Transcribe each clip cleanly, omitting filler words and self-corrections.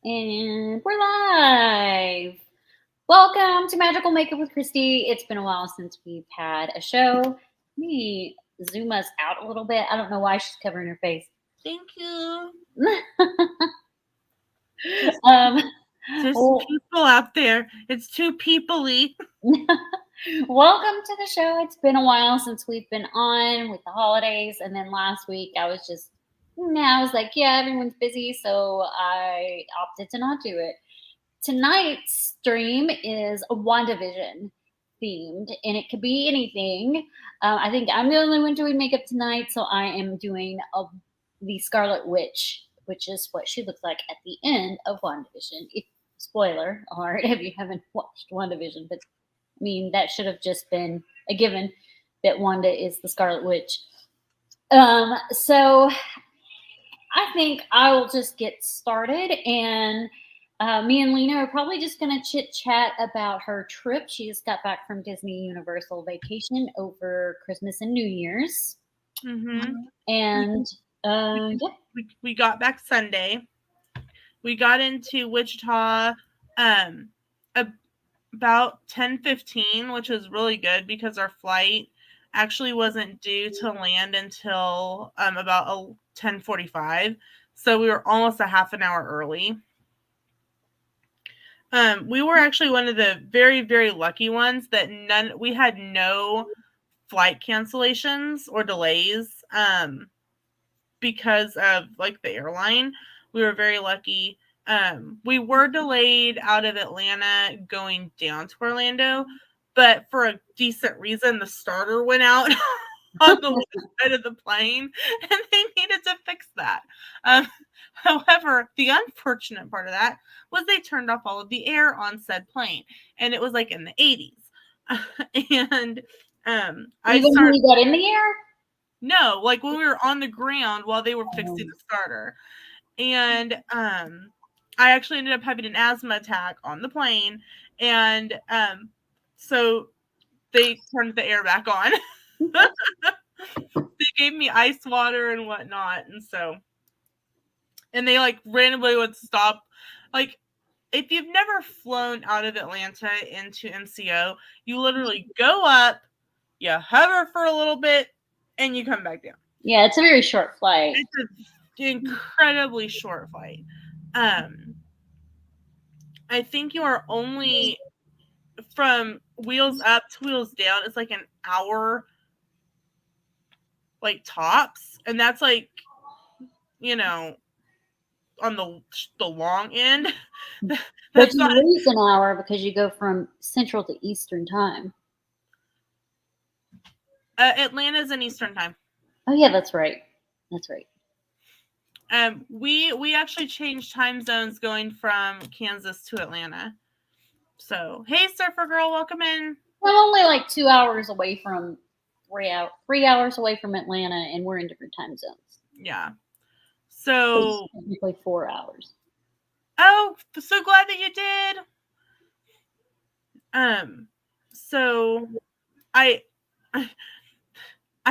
And we're live. Welcome to Magical Makeup with Christy. It's been a while since we've had a show. Let me zoom us out a little bit. I don't know why she's covering her face. Thank you. There's people out there. It's too people-y. Welcome to the show. It's been a while since we've been on with the holidays. And then last week I was like, yeah, everyone's busy. So I opted to not do it. Tonight's stream is a WandaVision themed, and it could be anything. I think I'm the only one doing makeup tonight, so I am doing the Scarlet Witch, which is what she looks like at the end of WandaVision. Spoiler alert if you haven't watched WandaVision, but I mean that should have just been a given that Wanda is the Scarlet Witch. So I think I will just get started, and me and Lena are probably just going to chit chat about her trip. She just got back from Disney Universal vacation over Christmas and New Year's. Mm-hmm. And we got back Sunday. We got into Wichita about 10:15, which was really good because our flight actually wasn't due to land until about 10:45. So we were almost a half an hour early. We were actually one of the very, very lucky ones that we had no flight cancellations or delays because of like the airline. We were very lucky. We were delayed out of Atlanta going down to Orlando, but for a decent reason, the starter went out on the left side of the plane, and they needed to fix that. However, the unfortunate part of that was they turned off all of the air on said plane, and it was like in the 80s. And when you got in the air? No, like when we were on the ground while they were fixing the starter. And I actually ended up having an asthma attack on the plane, and so they turned the air back on. They gave me ice water and whatnot, and they like randomly would stop. Like, if you've never flown out of Atlanta into MCO, you literally go up, you hover for a little bit, and you come back down. Yeah, it's a very short flight. It's an incredibly short flight. I think you are only from wheels up to wheels down. It's like an hour, like tops, and that's like, on the long end. But you lose an hour because you go from Central to Eastern time. Atlanta's in Eastern time. Oh yeah, that's right. That's right. We actually changed time zones going from Kansas to Atlanta. So, hey, Surfer Girl, welcome in. We're only like 2 hours away from 3 hours away from Atlanta, and we're in different time zones. Yeah. So technically 4 hours. Oh, so glad that you did. So I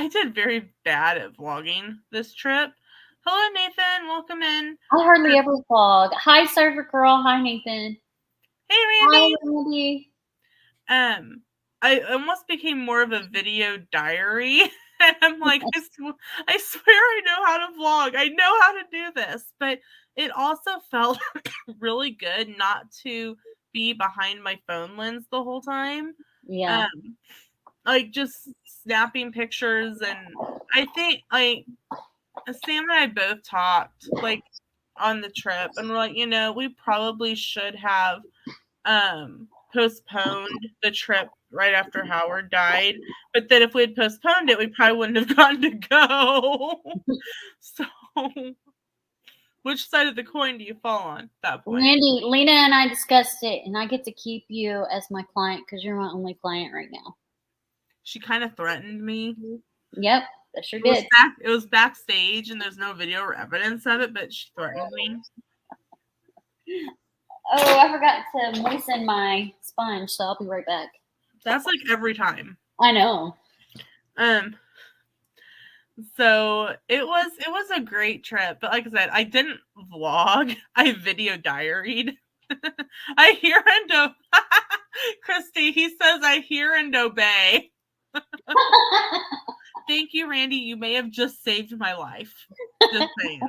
did very bad at vlogging this trip. Hello, Nathan. Welcome in. I hardly ever vlog. Hi, Surfer Girl. Hi, Nathan. Hey, Randy. Hi, Randy. I almost became more of a video diary. And I'm like, I swear I know how to vlog. I know how to do this. But it also felt really good not to be behind my phone lens the whole time. Yeah. Like just snapping pictures. And I think like Sam and I both talked like on the trip, and we're like, we probably should have postponed the trip right after Howard died. But then if we had postponed it, we probably wouldn't have gotten to go. So which side of the coin do you fall on at that point? Randy, Lena and I discussed it, and I get to keep you as my client because you're my only client right now. She kind of threatened me. Yep, I sure did. It was backstage, and there's no video or evidence of it, but she threatened me. Oh, I forgot to moisten my sponge, so I'll be right back. That's like every time. I know. So it was a great trip. But like I said, I didn't vlog. I video diaried. I hear and Christy, he says I hear and obey. Thank you, Randy. You may have just saved my life. Just saying.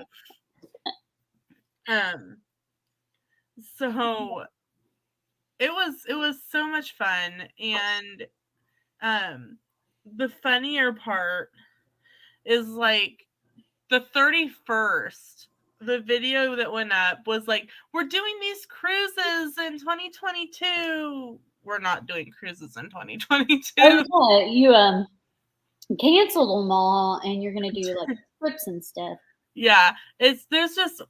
So it was so much fun, and the funnier part is like the 31st, the video that went up was like, we're doing these cruises in 2022. We're not doing cruises in 2022. Oh, yeah, you canceled them all, and you're gonna do like trips and stuff. Yeah, there's just,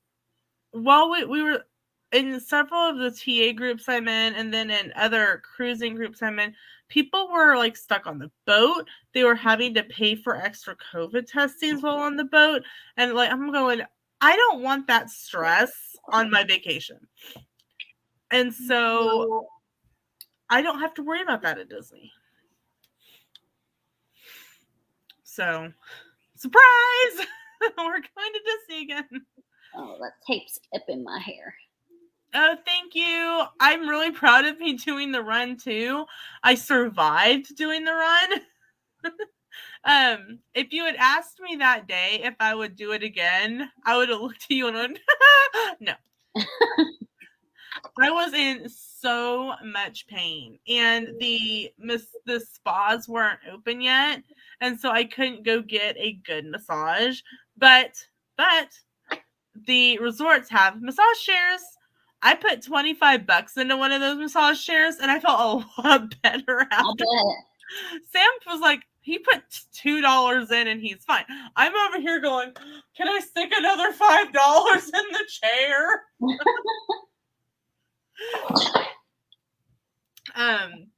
while we were in several of the TA groups I'm in, and then in other cruising groups I'm in, people were like stuck on the boat. They were having to pay for extra COVID testings while on the boat. And like, I'm going, I don't want that stress on my vacation. And so I don't have to worry about that at Disney. So, surprise! We're going to Disney again. Oh, that tape's up in my hair. Oh, thank you. I'm really proud of me doing the run too. I survived doing the run. If you had asked me that day if I would do it again, I would have looked at you and went, no. I was in so much pain, and the spas weren't open yet, and so I couldn't go get a good massage. But the resorts have massage chairs. I put $25 into one of those massage chairs, and I felt a lot better after. Sam was like, he put $2 in, and he's fine. I'm over here going, can I stick another $5 in the chair?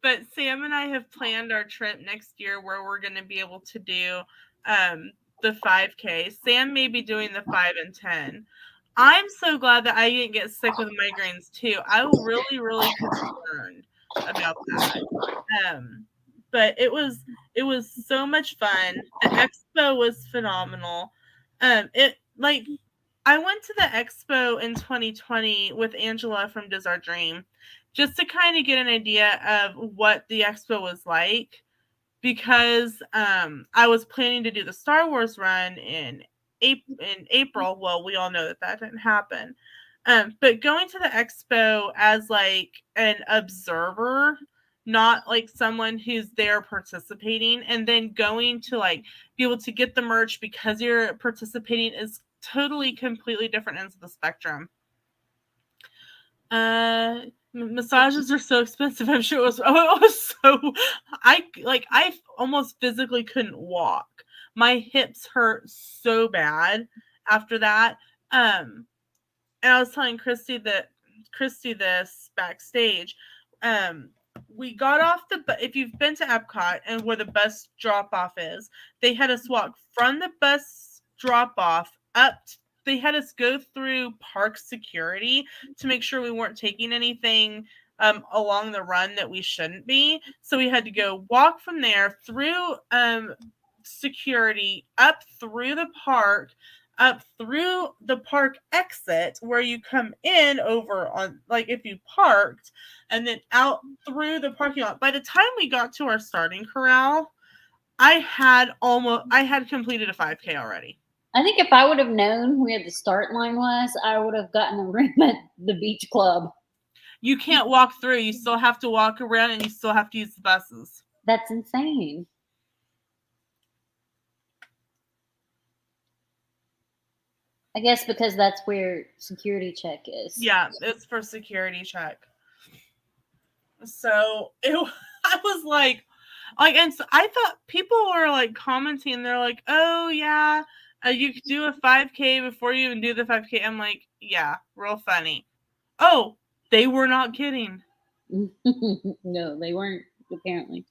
But Sam and I have planned our trip next year where we're going to be able to do the 5K. Sam may be doing the 5 and 10. I'm so glad that I didn't get sick with migraines too. I was really, really concerned about that. But it was so much fun. The expo was phenomenal. I went to the expo in 2020 with Angela from Does Our Dream, just to kind of get an idea of what the expo was like, because I was planning to do the Star Wars run in April. Well, we all know that didn't happen. But going to the expo as like an observer, not like someone who's there participating, and then going to like be able to get the merch because you're participating is totally completely different ends of the spectrum. Massages are so expensive. I'm sure I almost physically couldn't walk. My hips hurt so bad after that. And I was telling Christy this backstage. We got off if you've been to Epcot and where the bus drop off is, they had us walk from the bus drop off up. They had us go through park security to make sure we weren't taking anything along the run that we shouldn't be. So we had to go walk from there through security, up through the park, up through the park exit where you come in over on, like, if you parked, and then out through the parking lot. By the time we got to our starting corral, I had completed a 5K already. I think if I would have known where the start line was, I would have gotten a room at the beach club. You can't walk through. You still have to walk around, and you still have to use the buses. That's insane. I guess because that's where security check is. Yeah, it's for security check. So I was like, and so I thought people were like commenting. They're like, "Oh yeah, you could do a 5K before you even do the 5K." I'm like, "Yeah, real funny." Oh, they were not kidding. No, they weren't, apparently.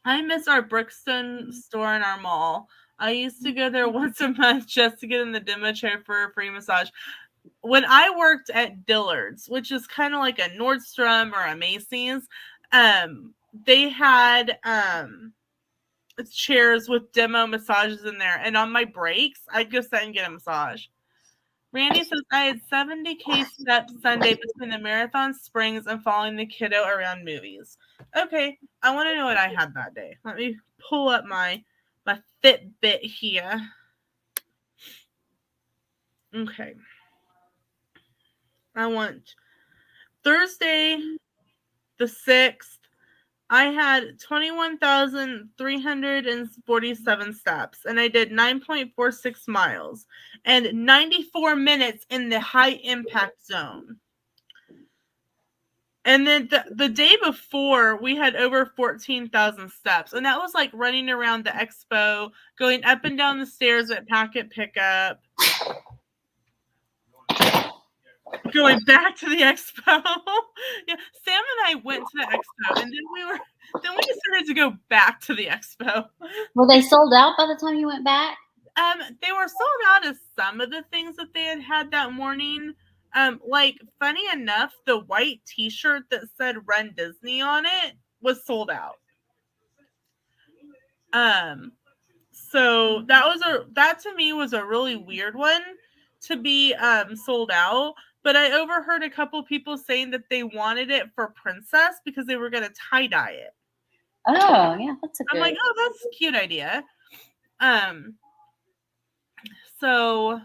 I miss our Brookstone store in our mall. I used to go there once a month just to get in the demo chair for a free massage. When I worked at Dillard's, which is kind of like a Nordstrom or a Macy's, they had chairs with demo massages in there. And on my breaks, I'd go sit and get a massage. Randy says, I had 70K steps Sunday between the marathon springs and following the kiddo around movies. Okay, I want to know what I had that day. Let me pull up my Fitbit here. Okay. I want Thursday the 6th. I had 21,347 steps, and I did 9.46 miles and 94 minutes in the high impact zone. And then the day before, we had over 14,000 steps, and that was like running around the expo, going up and down the stairs at packet pickup, going back to the expo. Yeah, Sam and I went to the expo, and then we decided to go back to the expo. Were they sold out by the time you went back? They were sold out of some of the things that they had that morning. Like, funny enough, the white t-shirt that said Run Disney on it was sold out. So that to me was a really weird one to be sold out. But I overheard a couple people saying that they wanted it for Princess because they were going to tie-dye it. Oh, yeah, that's a good. I'm like, oh, that's a cute idea. So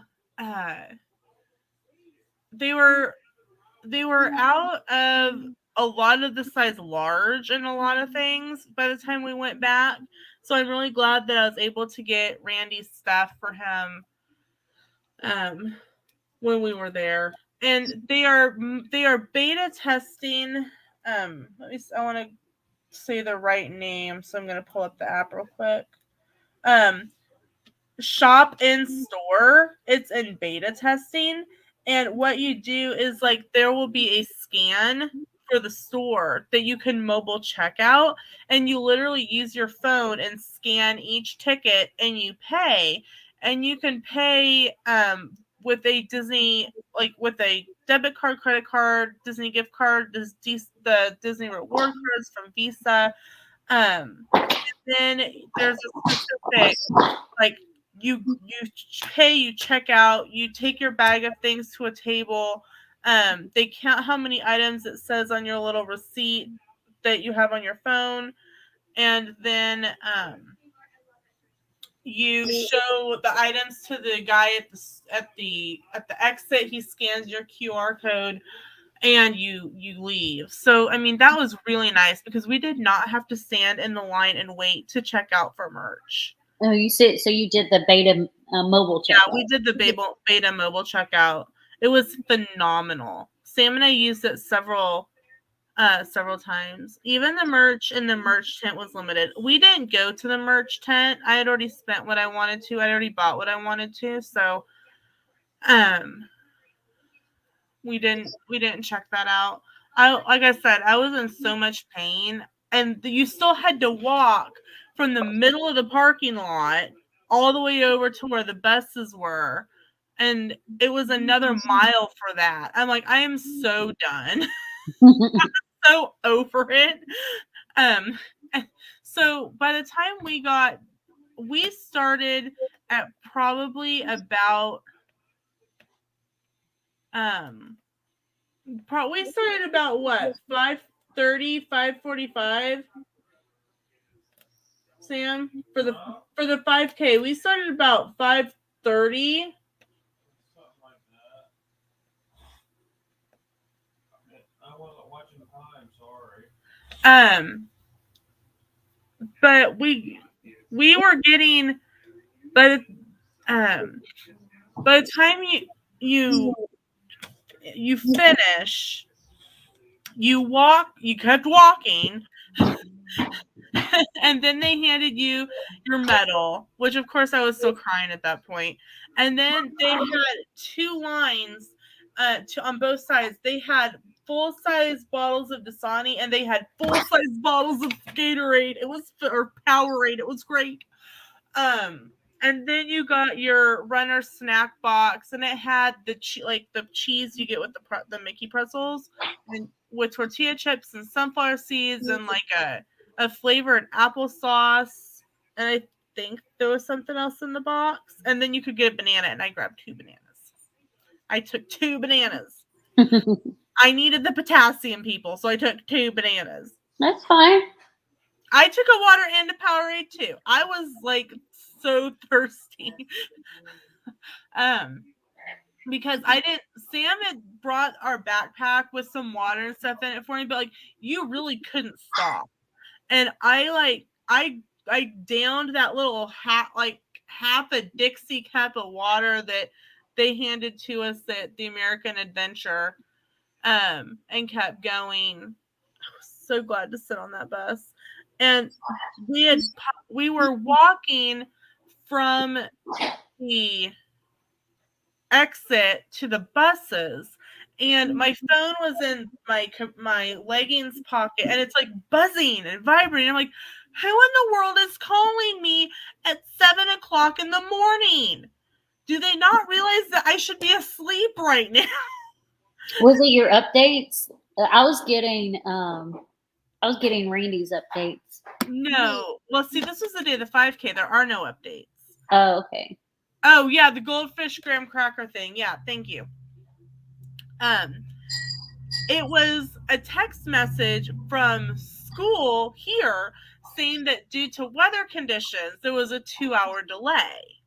they were out of a lot of the size large and a lot of things by the time we went back. So I'm really glad that I was able to get Randy's stuff for him when we were there. And they are beta testing. I want to say the right name, so I'm going to pull up the app real quick. Shop in store. It's in beta testing. And what you do is, like, there will be a scan for the store that you can mobile check out, and you literally use your phone and scan each ticket and you pay. And you can pay with a Disney, like with a debit card, credit card, Disney gift card, the Disney reward cards from Visa. And then there's a specific, like, you pay, you check out, you take your bag of things to a table. They count how many items it says on your little receipt that you have on your phone, and then you show the items to the guy at the exit. He scans your QR code, and you leave. So, I mean, that was really nice because we did not have to stand in the line and wait to check out for merch. Oh, you said so. You did the beta mobile checkout. Yeah, we did the beta mobile checkout. It was phenomenal. Sam and I used it several times. Even the merch in the merch tent was limited. We didn't go to the merch tent. I had already spent what I wanted to. I already bought what I wanted to. So, we didn't check that out. Like I said, I was in so much pain, and you still had to walk from the middle of the parking lot all the way over to where the buses were, and it was another mile for that. I'm like, I am so done. I'm so over it. So by the time we started at probably about we started about what, 5:30, 5:45. Sam, for the 5K, we started about 5:30. I wasn't watching the time, sorry. But we were getting by the time you finish, you kept walking. And then they handed you your medal, which of course I was still crying at that point. And then they had two lines on both sides. They had full-size bottles of Dasani, and they had full-size bottles of Gatorade. Or Powerade. It was great. And then you got your runner snack box, and it had the cheese you get with the Mickey pretzels, and with tortilla chips and sunflower seeds, and like a flavored applesauce. and I think there was something else in the box, and then you could get a banana, and I grabbed 2 bananas. I took 2 bananas. I needed the potassium, people, so I took 2 bananas. That's fine. I took a water and a Powerade too. I was like so thirsty. Because Sam had brought our backpack with some water and stuff in it for me, but like you really couldn't stop. And I downed that little half a Dixie cup of water that they handed to us at the American Adventure, and kept going. I was so glad to sit on that bus. And we were walking from the exit to the buses, and my phone was in my leggings pocket, and it's like buzzing and vibrating. I'm like, who in the world is calling me at 7:00 in the morning? Do they not realize that I should be asleep right now? Was it your updates? I was getting Randy's updates. No. Well, see, this was the day of the 5K. There are no updates. Oh, okay. Oh, yeah, the goldfish graham cracker thing. Yeah, thank you. It was a text message from school here saying that due to weather conditions, there was a 2-hour delay.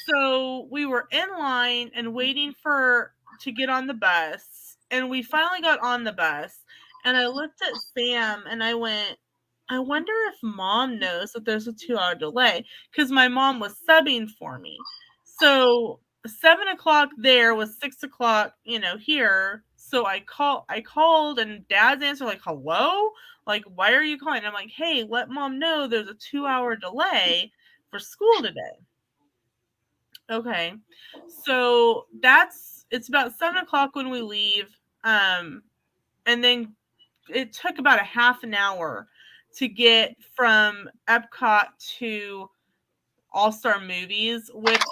So we were in line and waiting to get on the bus, and we finally got on the bus, and I looked at Sam and I went, I wonder if Mom knows that there's a 2-hour delay, because my mom was subbing for me. So 7:00 there was 6:00, here. So I called, and Dad's answer like, hello? Like, why are you calling? I'm like, hey, let Mom know there's a 2-hour delay for school today. Okay. So it's about 7:00 when we leave. And then it took about a half an hour to get from Epcot to All-Star Movies with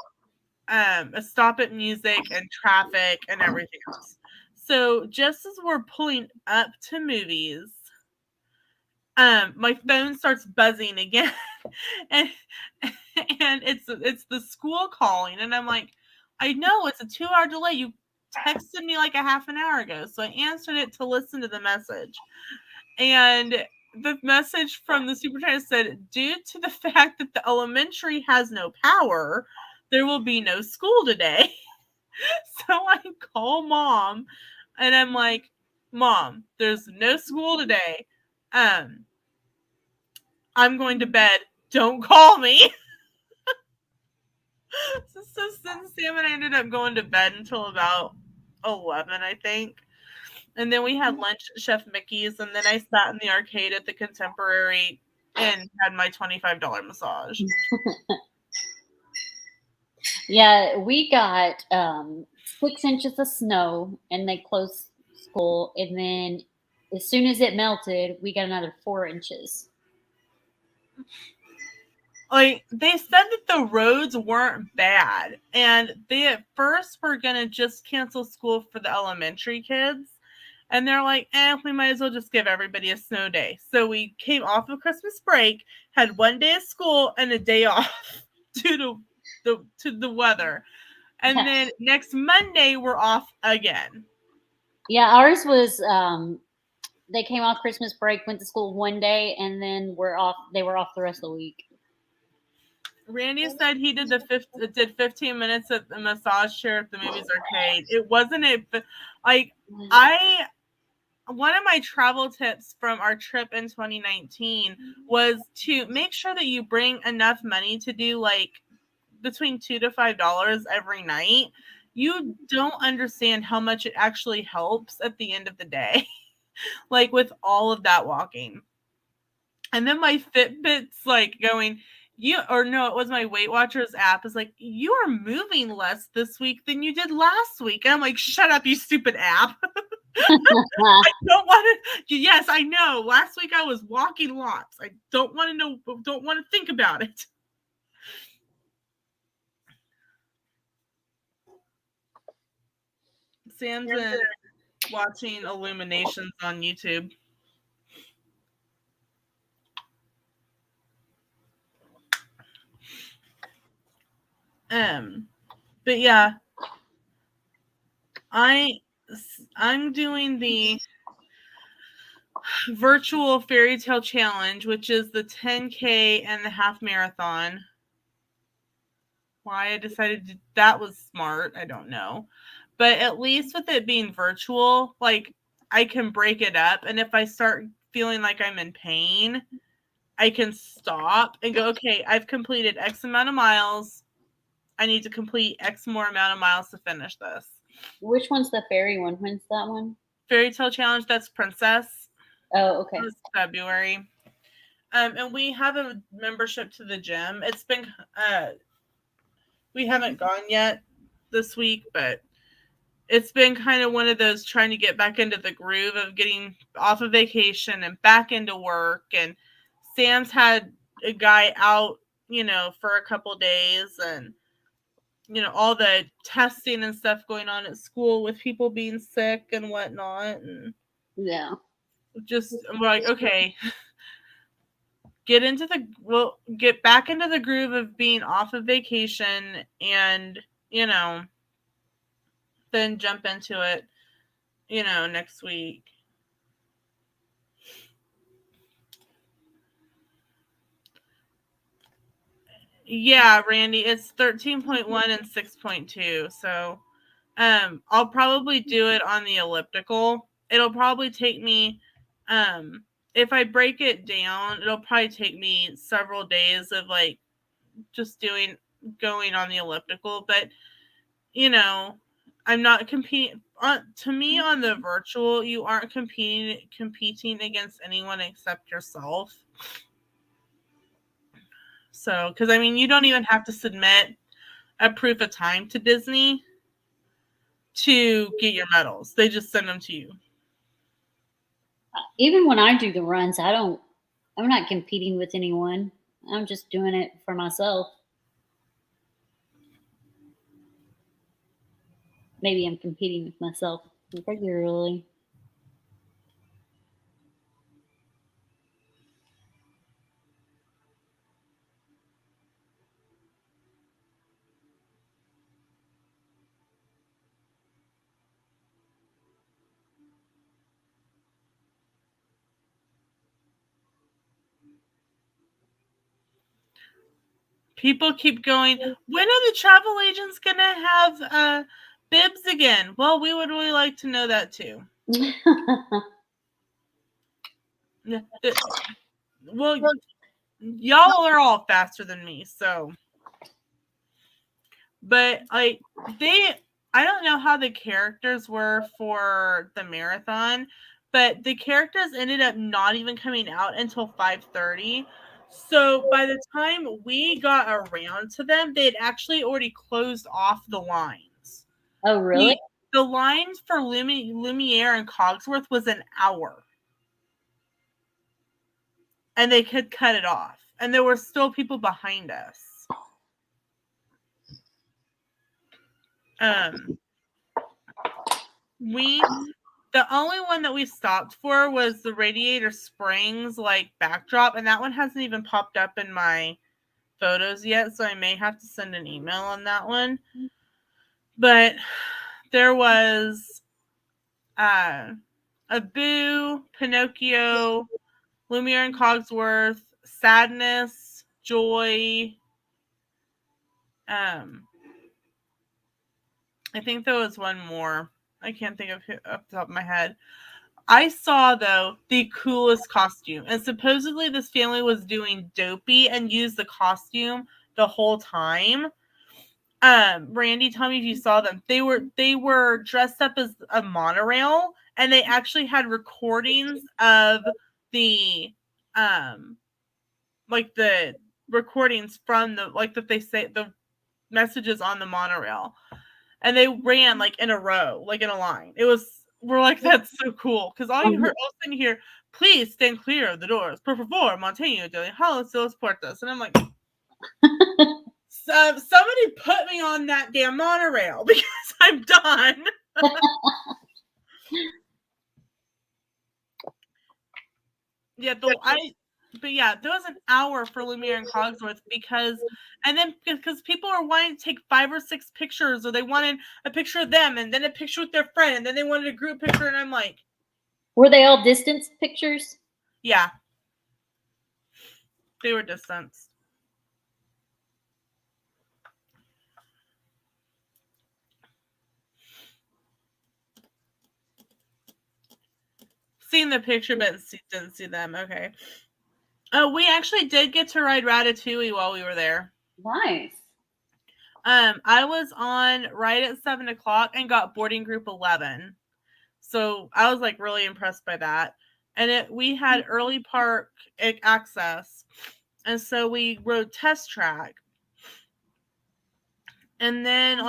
a stop at music and traffic and everything else. So just as we're pulling up to movies, my phone starts buzzing again, and it's the school calling, and I'm like, I know it's a 2-hour delay. You texted me like a half an hour ago, so I answered it to listen to the message. And the message from the superintendent said, due to the fact that the elementary has no power, there will be no school today. So I call Mom, and I'm like, Mom, there's no school today. I'm going to bed. Don't call me. So since Sam and I ended up going to bed until about 11, I think. And then we had lunch at Chef Mickey's, and then I sat in the arcade at the Contemporary and had my $25 massage. Yeah, we got 6 inches of snow, and they closed school. And then as soon as it melted, we got another 4 inches. Like, they said that the roads weren't bad, and they at first were going to just cancel school for the elementary kids. And they're like, we might as well just give everybody a snow day. So we came off of Christmas break, had 1 day of school and a day off due to the weather. And then next Monday, we're off again. Yeah, ours was, they came off Christmas break, went to school 1 day, and then they were off the rest of the week. Randy said he did 15 minutes at the massage chair at the Movies Arcade. It wasn't one of my travel tips from our trip in 2019 was to make sure that you bring enough money to do like between $2 to $5 every night. You don't understand how much it actually helps at the end of the day, like with all of that walking. And then my Fitbit's like going, it was my Weight Watchers app is like, you are moving less this week than you did last week. And I'm like, shut up, you stupid app. I don't want to. Yes, I know. Last week I was walking lots. I don't want to know. Don't want to think about it. Sam's watching Illuminations on YouTube. But yeah, I'm doing the virtual fairy tale challenge, which is the 10K and the half marathon. Why I decided that was smart, I don't know. But at least with it being virtual, like, I can break it up. And if I start feeling like I'm in pain, I can stop and go, okay, I've completed X amount of miles. I need to complete X more amount of miles to finish this. Which one's the fairy one? When's that one? Fairy tale challenge, that's Princess. Oh, okay. It's February. And we have a membership to the gym. It's been we haven't gone yet this week, but it's been kind of one of those trying to get back into the groove of getting off of vacation and back into work. And Sam's had a guy out, for a couple days, and all the testing and stuff going on at school with people being sick and whatnot. And yeah, we're like, okay, get back into the groove of being off of vacation, and then jump into it, next week. Yeah, Randy, it's 13.1 and 6.2. So I'll probably do it on the elliptical. It'll probably take me, if I break it down, it'll probably take me several days of like just going on the elliptical. But, I'm not competing. To me, on the virtual, you aren't competing against anyone except yourself. So, because you don't even have to submit a proof of time to Disney to get your medals. They just send them to you. Even when I do the runs, I'm not competing with anyone. I'm just doing it for myself. Maybe I'm competing with myself regularly. People keep going, when are the travel agents going to have bibs again? Well, we would really like to know that too. Well, y'all are all faster than me, so. But I don't know how the characters were for the marathon, but the characters ended up not even coming out until 5:30. So by the time we got around to them, they had actually already closed off the lines. Oh, really? The lines for Lumiere and Cogsworth was an hour. And they could cut it off. And there were still people behind us. The only one that we stopped for was the Radiator Springs backdrop, and that one hasn't even popped up in my photos yet, so I may have to send an email on that one. But there was a Boo, Pinocchio, Lumiere and Cogsworth, Sadness, Joy. I think there was one more. I can't think of it off the top of my head. I saw, though, the coolest costume. And supposedly this family was doing Dopey and used the costume the whole time. Randy, tell me if you saw them. They were dressed up as a monorail, and they actually had recordings of the the recordings from that they say the messages on the monorail. And they ran in a row, in a line. We're like, that's so cool. Because all you hear, please stand clear of the doors. Por favor, mantenga de las puertas. And I'm like, somebody put me on that damn monorail because I'm done. Yeah, But yeah, there was an hour for Lumiere and Cogsworth because people are wanting to take 5 or 6 pictures, or they wanted a picture of them and then a picture with their friend, and then they wanted a group picture, and I'm like, were they all distance pictures? Yeah, they were distanced. Seen the picture, but didn't see them. Okay. Oh, we actually did get to ride Ratatouille while we were there. Nice. I was on right at 7 o'clock and got boarding group 11. So I was like really impressed by that. And we had early park access. And so we rode test track. And then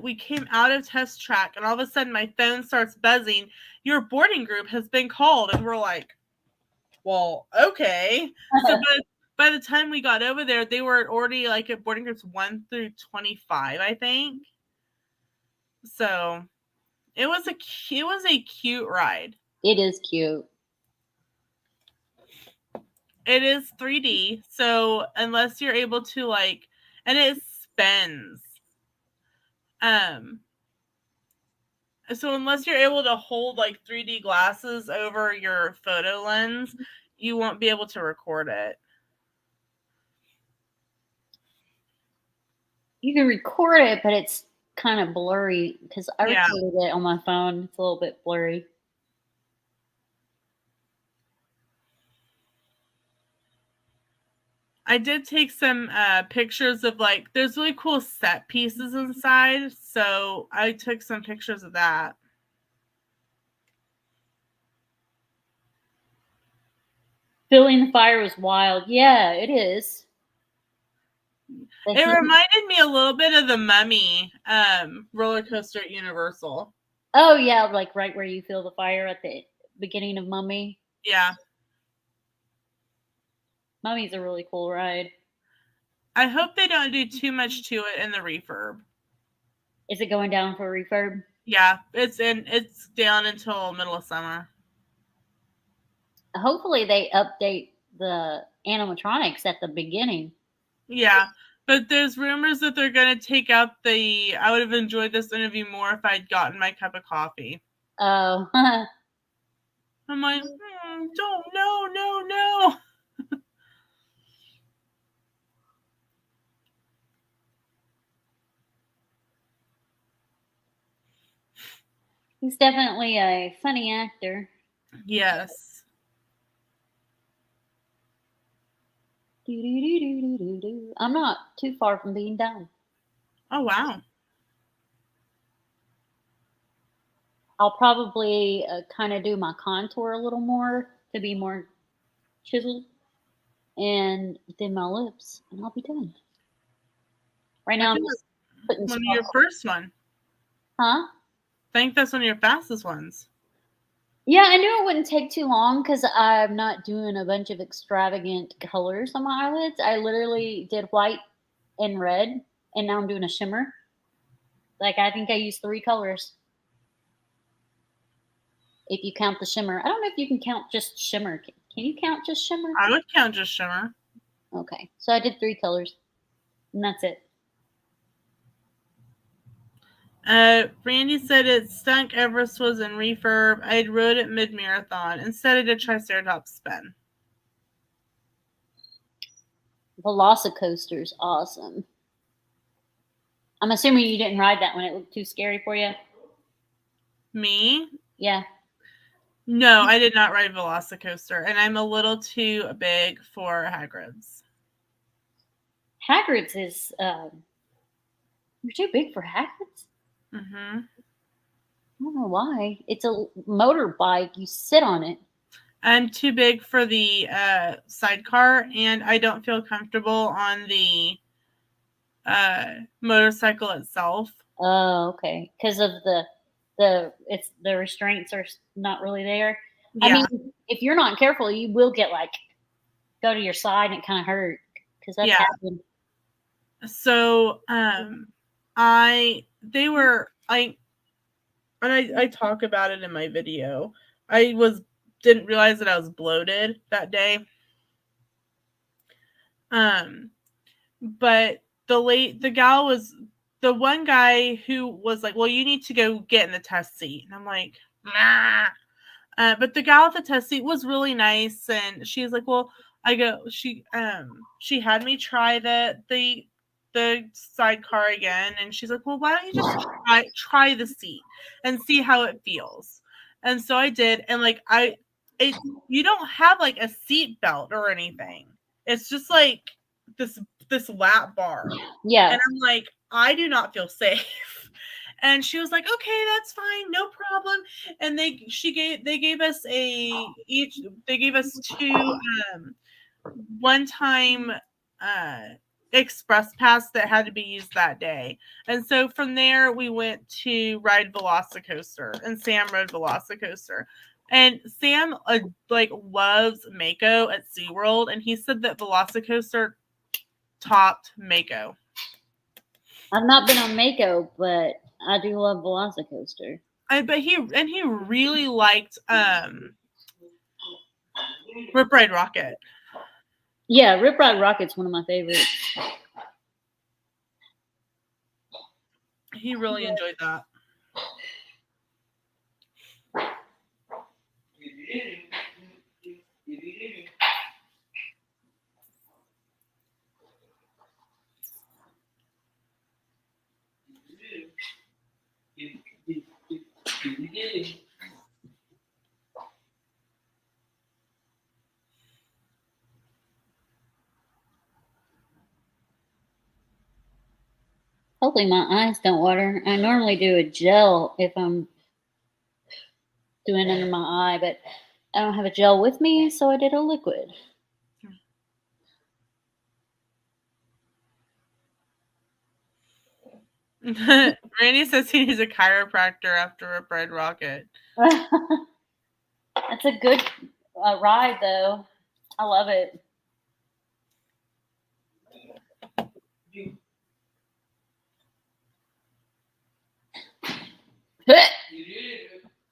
we came out of test track, and all of a sudden my phone starts buzzing. Your boarding group has been called. And we're like, well, okay. So by the time we got over there, they were already like at boarding groups 1 through 25, I think. So it was a cute ride. It is cute. It is 3D, so unless you're able to and it spins. So unless you're able to hold 3D glasses over your photo lens, you won't be able to record it. You can record it, but it's kind of blurry because I recorded it on my phone. It's a little bit blurry. I did take some pictures of there's really cool set pieces inside, so I took some pictures of that. Feeling the fire was wild. Yeah, it is. It reminded me a little bit of the Mummy roller coaster at Universal. Oh, yeah, like right where you feel the fire at the beginning of Mummy. Yeah. Mummy's a really cool ride. I hope they don't do too much to it in the refurb. Is it going down for a refurb? Yeah, it's down until middle of summer. Hopefully they update the animatronics at the beginning. Yeah, but there's rumors that they're going to take out I would have enjoyed this interview more if I'd gotten my cup of coffee. Oh. I'm like, no. He's definitely a funny actor. Yes. I'm not too far from being done. Oh, wow. I'll probably kind of do my contour a little more to be more chiseled, and then my lips, and I'll be done. Right now, I'm just putting one of your first one. Huh? I think that's one of your fastest ones. Yeah, I knew it wouldn't take too long because I'm not doing a bunch of extravagant colors on my eyelids. I literally did white and red, and now I'm doing a shimmer. I think I used 3 colors. If you count the shimmer. I don't know if you can count just shimmer. Can you count just shimmer? I would count just shimmer. Okay, so I did 3 colors, and that's it. Randy said it stunk. Everest was in refurb. I rode it mid-marathon. Instead, I did Triceratops spin. Velocicoaster's awesome. I'm assuming you didn't ride that one. It looked too scary for you. Me? Yeah. No, I did not ride Velocicoaster, and I'm a little too big for Hagrid's. Hagrid's is you're too big for Hagrid's? Mm-hmm. I don't know why. It's a motorbike. You sit on it. I'm too big for the sidecar, and I don't feel comfortable on the motorcycle itself. Oh, okay. Because of the restraints are not really there. Yeah. I mean, if you're not careful, you will get go to your side and it kind of hurt because that's happened. So I talk about it in my video. I didn't realize that I was bloated that day. But the gal was the one guy who was like, well, you need to go get in the test seat. And I'm like, nah. But the gal at the test seat was really nice. And she was like, well, she had me try the sidecar again. And she's like, well, why don't you just try the seat and see how it feels? And so I did. And like, you don't have like a seat belt or anything. It's just like this lap bar. Yeah. And I'm like, I do not feel safe. And she was like, okay, that's fine, no problem. And they gave us two one-time express pass that had to be used that day. And so from there we went to ride Velocicoaster, and Sam rode Velocicoaster. And Sam loves Mako at SeaWorld, and he said that Velocicoaster topped Mako. I've not been on Mako, but I do love Velocicoaster. But he really liked Rip Ride Rocket. Yeah, Rip Ride Rocket's one of my favorites. He really enjoyed that. Hopefully my eyes don't water. I normally do a gel if I'm doing it under my eye, but I don't have a gel with me, so I did a liquid. Randy says he needs a chiropractor after Rip Ride Rocket. That's a good ride, though. I love it.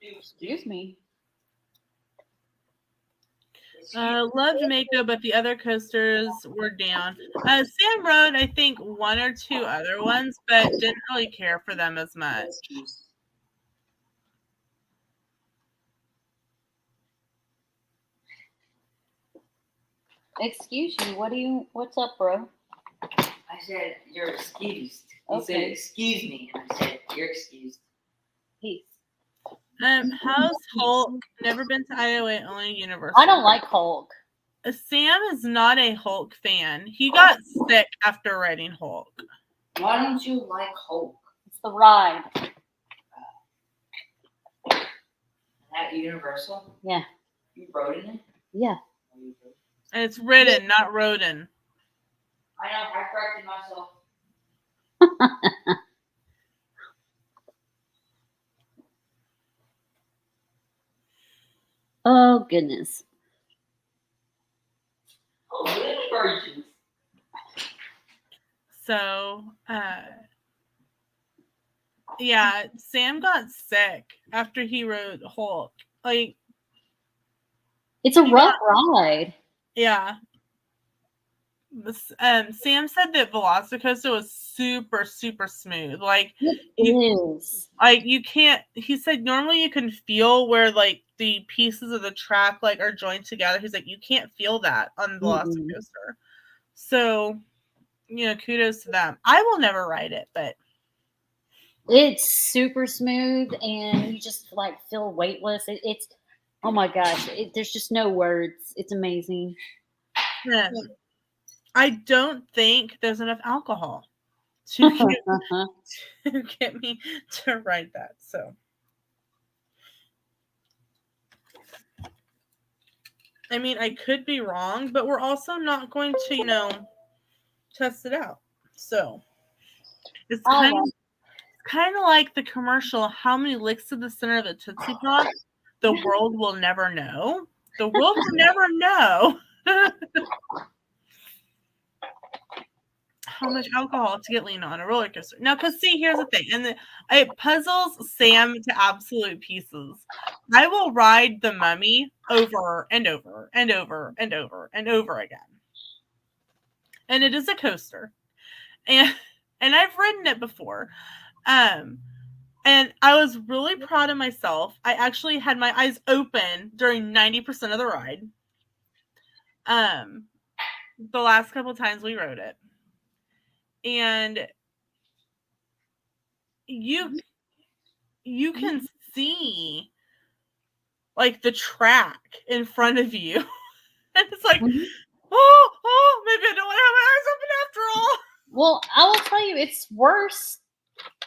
Excuse me. Loved Mako, but the other coasters were down. Sam rode, I think, one or two other ones, but didn't really care for them as much. Excuse you. What's up, bro? I said, you're excused. You said, excuse me. And I said, you're excused. Peace. How's Hulk? Never been to Iowa, only Universal. I don't like Hulk. Sam is not a Hulk fan. He got sick after riding Hulk. Why don't you like Hulk? It's the ride. At Universal? Yeah. You rode in it? Yeah. And it's ridden, not rodin. I know, I corrected myself. Oh, goodness. Oh, little versions. So, yeah, Sam got sick after he rode Hulk. Like, it's a rough ride. Yeah. Sam said that Velocicoaster was super, super smooth. Like, you can't. He said normally you can feel where like the pieces of the track like are joined together. He's like, you can't feel that on Velocicoaster. So, kudos to them. I will never ride it, but it's super smooth and you just like feel weightless. It's oh my gosh, there's just no words. It's amazing. I don't think there's enough alcohol to get me to ride that. So, I mean, I could be wrong, but we're also not going to, test it out. So, it's kind of like the commercial, how many licks to the center of the Tootsie Pop? The world will never know. The world will never know how much alcohol to get lean on a roller coaster. Now, because see, here's the thing, and it puzzles Sam to absolute pieces. I will ride the Mummy over and over and over and over and over again. and it is a coaster, and I've ridden it before, and I was really proud of myself. I actually had my eyes open during 90% of the ride. The last couple times we rode it, and you can see like the track in front of you, and it's like, oh, maybe I don't want to have my eyes open after all. Well, I will tell you, it's worse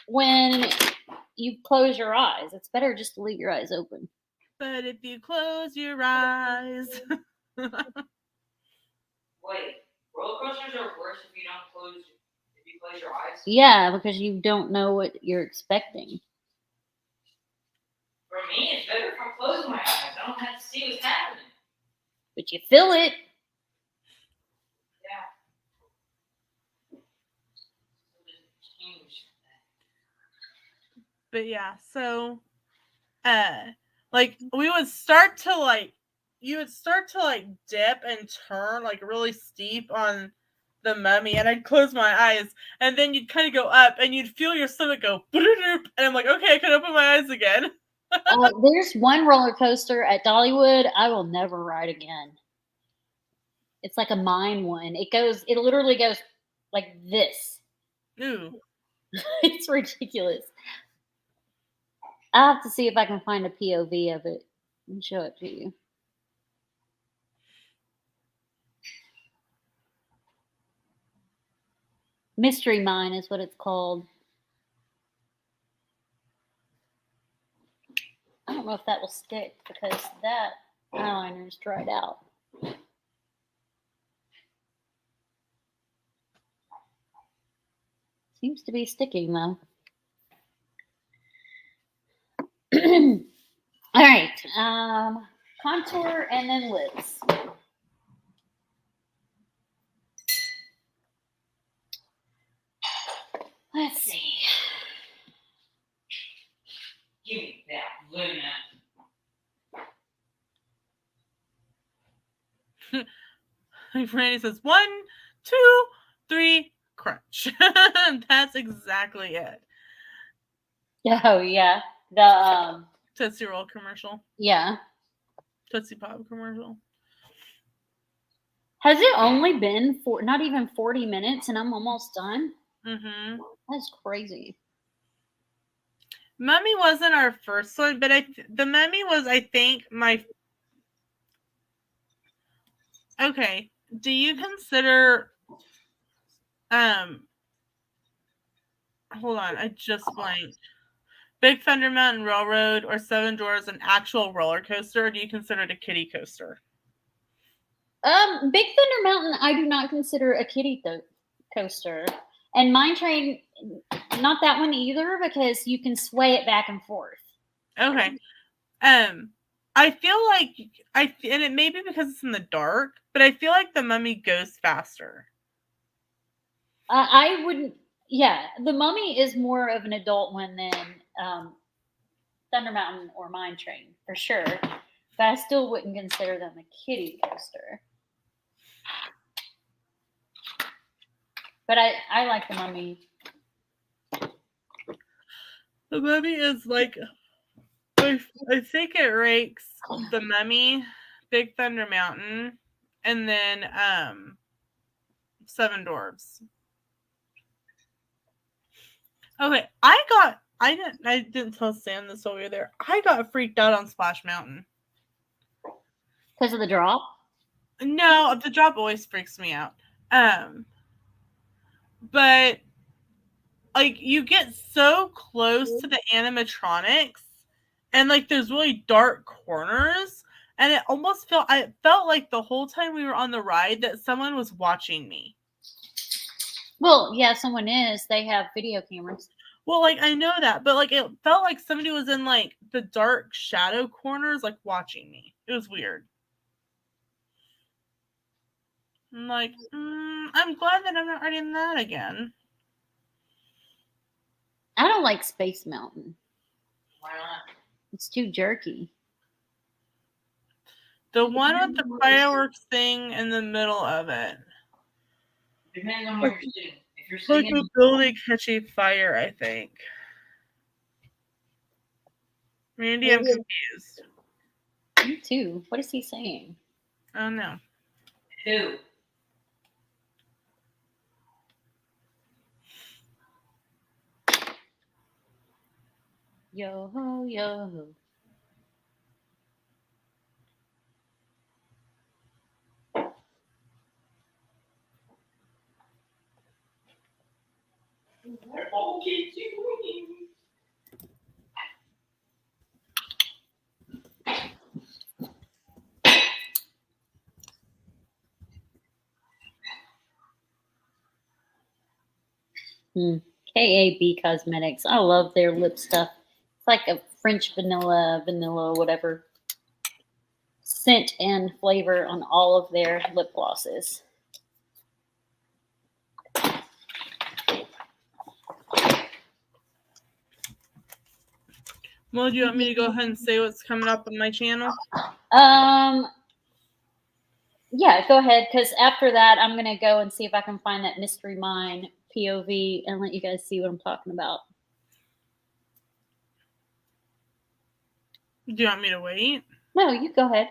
when you close your eyes. It's better just to leave your eyes open. But if you close your eyes. Wait, roller coasters are worse if you close your eyes? Yeah, because you don't know what you're expecting. For me, it's better if I'm closing my eyes. I don't have to see what's happening. But you feel it. Yeah. But yeah, so like we would start to like, you would start to like dip and turn like really steep on the Mummy, and I'd close my eyes, and then you'd kind of go up and you'd feel your stomach go, and I'm like, okay, I can open my eyes again. There's one roller coaster at Dollywood I will never ride again. It's like a mine one. It literally goes like this. Ooh. It's ridiculous. I'll have to see if I can find a POV of it and show it to you. Mystery Mine is what it's called. I don't know if that will stick because that eyeliner is dried out. Seems to be sticking though. All right. Contour and then lips. Let's see. Give me that Luna. Randy says 1, 2, 3, crunch. That's exactly it. Oh yeah, the Tootsie Roll commercial. Yeah. Tootsie Pop commercial. Has it only been not even 40 minutes and I'm almost done? Mm-hmm. That's crazy. Mummy wasn't our first one, but the Mummy was, I think, my... Okay. Do you consider... Hold on, I just blanked. Big Thunder Mountain Railroad or Seven Dwarfs an actual roller coaster, or do you consider it a kiddie coaster? Big Thunder Mountain, I do not consider a kiddie coaster. And Mine Train, not that one either, because you can sway it back and forth. Okay. I feel like and it may be because it's in the dark, but I feel like the Mummy goes faster. I wouldn't. Yeah, the Mummy is more of an adult one than Thunder Mountain or Mine Train for sure. But I still wouldn't consider them a kiddie coaster. But I like the Mummy. The Mummy is like, I think it ranks the Mummy, Big Thunder Mountain, and then Seven Dwarfs. Okay, I didn't tell Sam this while we were there. I got freaked out on Splash Mountain. Because of the drop? No, the drop always freaks me out. But like you get so close to the animatronics, and like there's really dark corners, and I felt like the whole time we were on the ride that someone was watching me. Well, yeah, someone is. They have video cameras. Well, like I know that, but like it felt like somebody was in like the dark shadow corners, like watching me. It was weird. I'm like, I'm glad that I'm not riding that again. I don't like Space Mountain. Why not? It's too jerky. The one with the fireworks thing in the middle of it. Depends on what you're sitting. If you're Like sitting a building catching fire, I think. Randy, I'm confused. Me too. What is he saying? Oh no. who? Yo ho yo ho. KAB Cosmetics. I love their lip stuff. It's like a French vanilla, whatever scent and flavor on all of their lip glosses. Well, do you want me to go ahead and say what's coming up on my channel? Yeah, go ahead, because after that, I'm going to go and see if I can find that Mystery Mine POV and let you guys see what I'm talking about. Do you want me to wait? No, you go ahead.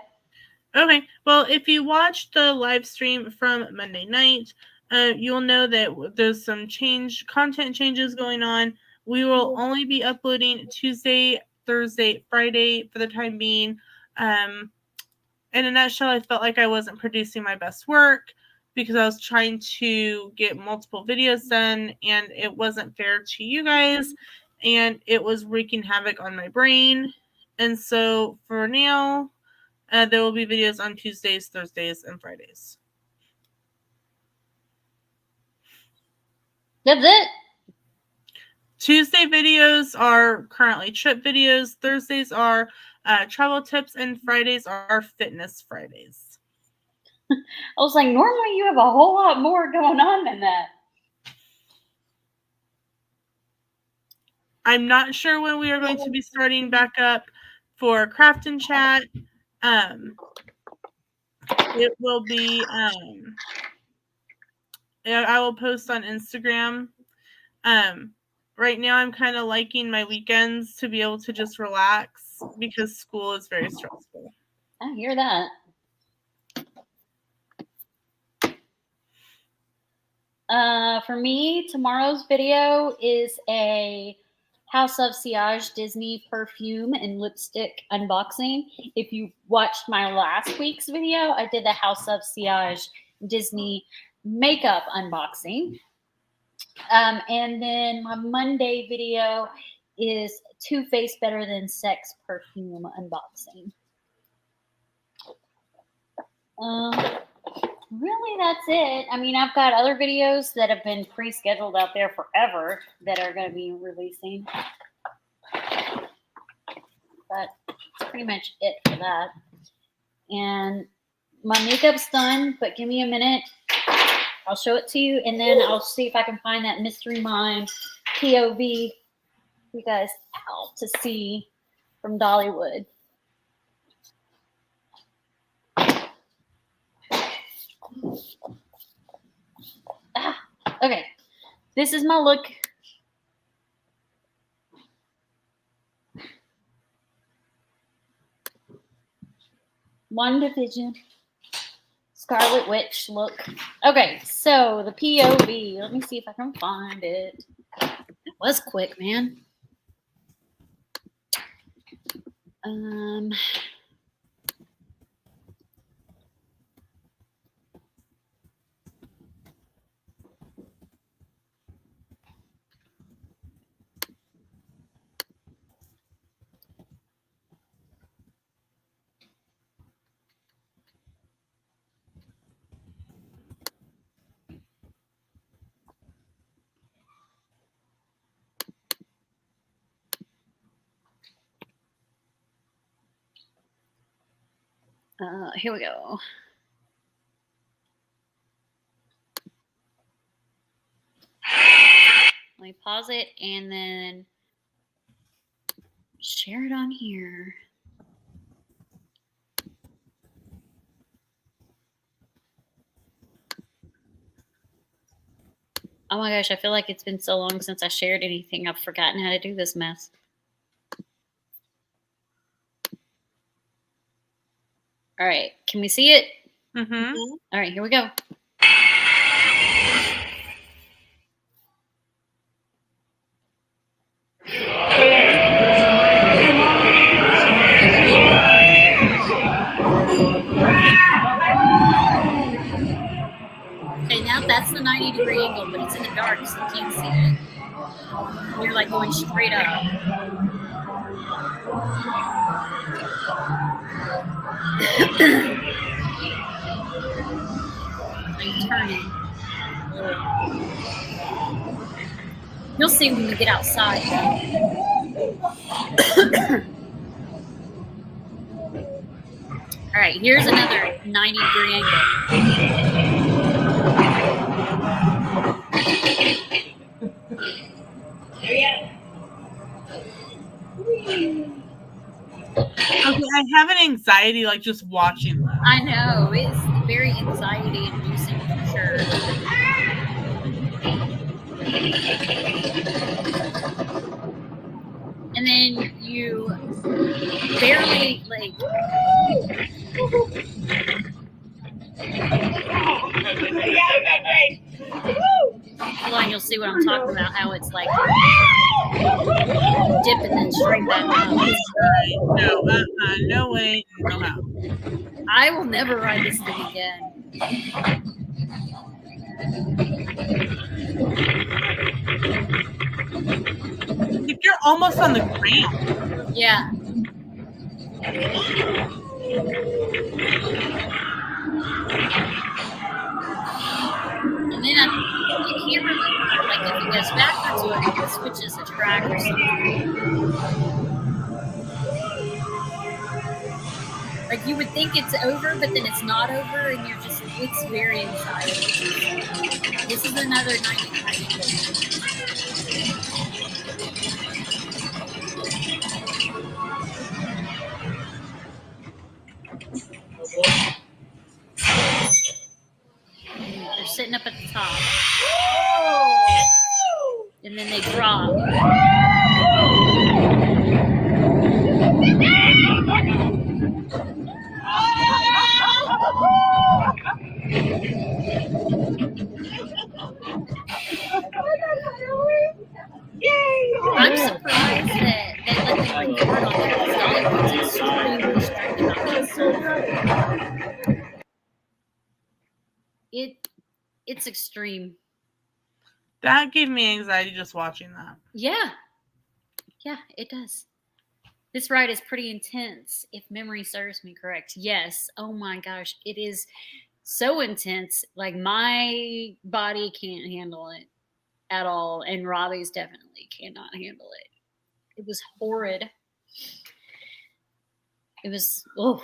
Okay. Well, if you watched the live stream from Monday night, you'll know that there's some content changes going on. We will only be uploading Tuesday, Thursday, Friday for the time being. In a nutshell, I felt like I wasn't producing my best work because I was trying to get multiple videos done and it wasn't fair to you guys and it was wreaking havoc on my brain. And so for now, there will be videos on Tuesdays, Thursdays, and Fridays. That's it? Tuesday videos are currently trip videos. Thursdays are travel tips, and Fridays are fitness Fridays. I was like, normally you have a whole lot more going on than that. I'm not sure when we are going to be starting back up for Craft and Chat. It will be, I will post on Instagram. Right now I'm kind of liking my weekends to be able to just relax because school is very stressful. I hear that. For me, tomorrow's video is a House of Sillage Disney perfume and lipstick unboxing. If you watched my last week's video, I did the House of Sillage Disney makeup unboxing. And then my Monday video is Too Faced Better Than Sex perfume unboxing. Really, that's it. I mean, I've got other videos that have been pre-scheduled out there forever that are going to be releasing. But that's pretty much it for that. And my makeup's done, but give me a minute. I'll show it to you, and then I'll see if I can find that Mystery Mine POV for you guys out to see from Dollywood. Okay, this is my look. WandaVision, Scarlet Witch look. Okay, so the POV. Let me see if I can find it. It was quick, man. Here we go. Let me pause it and then share it on here. Oh my gosh, I feel like it's been so long since I shared anything. I've forgotten how to do this mess. All right, can we see it? Mm-hmm. All right, here we go. Okay, now that's the 90-degree angle, but it's in the dark, so you can't see it. You're like going straight up. I'm turning. You'll see when we get outside. All right, here's another 90-degree angle. Okay, I have an anxiety like just watching them. I know, it's very anxiety inducing for sure. And then you barely like hold on, you'll see what I'm talking about, how it's like dip and then straight back up. No, no way, no how. I will never ride this thing again. If you're almost on the ground. Yeah. And then I can't remember, like if it goes backwards or if it switches a track or something. Like you would think it's over, but then it's not over, and you're just, it's very exciting. This is another 90-degree angle. They're sitting up at the top. And then they drop. I'm surprised that they let them record on there because Dolly was extremely strict about this. It's extreme. That gave me anxiety just watching that. Yeah. Yeah, it does. This ride is pretty intense, if memory serves me correct. Yes. Oh my gosh. It is so intense. Like my body can't handle it at all. And Robbie's definitely cannot handle it. It was horrid. It was, oh.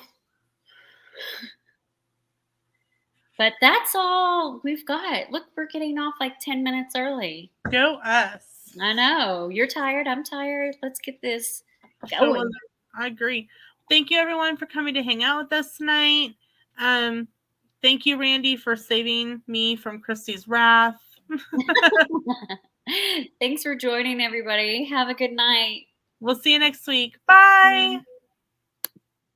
But that's all we've got. Look, we're getting off like 10 minutes early. Go us. I know. You're tired. I'm tired. Let's get this going. I agree. Thank you, everyone, for coming to hang out with us tonight. Thank you, Randy, for saving me from Christy's wrath. Thanks for joining, everybody. Have a good night. We'll see you next week. Bye.